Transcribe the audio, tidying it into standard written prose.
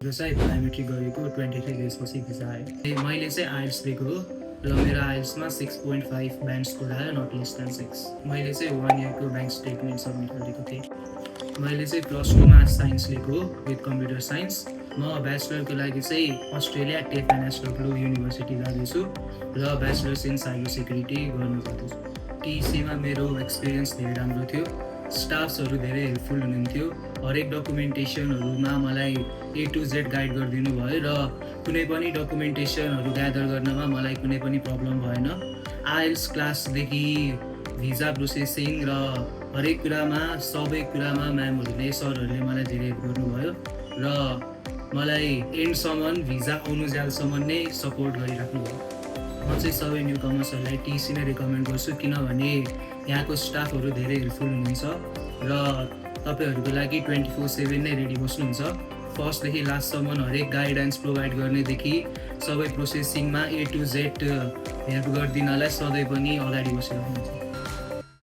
मेरो चाहिँ बायोमेट्रिक गरेको 23 डेजपछि भिजा आयो। मैले चाहिँ आइएल्स दिएको हो र मेरो आइएल्समा 6.5 ब्यान्ड स्कोर आयो, नट लेस देन 6। मैले चाहिँ 1 इयरको ब्याङ्क स्टेटमेन्ट सबमिट गरेको थिएँ। मैले चाहिँ +2मा साइन्स लिएको हो विथ कम्प्युटर साइन्स। म ब्याचलरको लागि चाहिँ Australia tape national glow university जाँदैछु र ब्याचलर्स इन साइबर सेक्युरिटी गर्नु पर्दैछु। टिसीमा मेरो एक्सपिरियन्स धेरै राम्रो थियो। स्टाफ्सहरू धेरै हेल्पफुल हुनुहुन्थ्यो। हरेक डकुमेन्टेसनहरूमा मलाई A to Z गाइड गरिदिनु भयो र कुनै पनि डकुमेन्टेसनहरू ग्यादर गर्नमा मलाई कुनै पनि प्रब्लम भएन। आइएल्स क्लासदेखि भिजा प्रोसेसिङ र हरेक कुरामा सबै कुरामा म्यामहरूले सरहरूले मलाई धेरै हेल्प गर्नुभयो र मलाई एन्डसम्म भिजा आउनु जालसम्म नै सपोर्ट गरिराख्नु भयो। म चाहिँ सबै न्यू कमर्सहरूलाई टिसी नै रिकमेन्ड गर्छु, किनभने यहाँको स्टाफहरू धेरै हेल्पफुल हुनुहुन्छ र तपाईँहरूको लागि 24/7 नै रेडी बस्नुहुन्छ। फर्स्टदेखि लास्टसम्म हरेक गाइडेन्स प्रोभाइड गर्नेदेखि सबै प्रोसेसिङमा A to Z हेल्प गरिदिनलाई सधैँ पनि अगाडि बसिरहनुहुन्छ।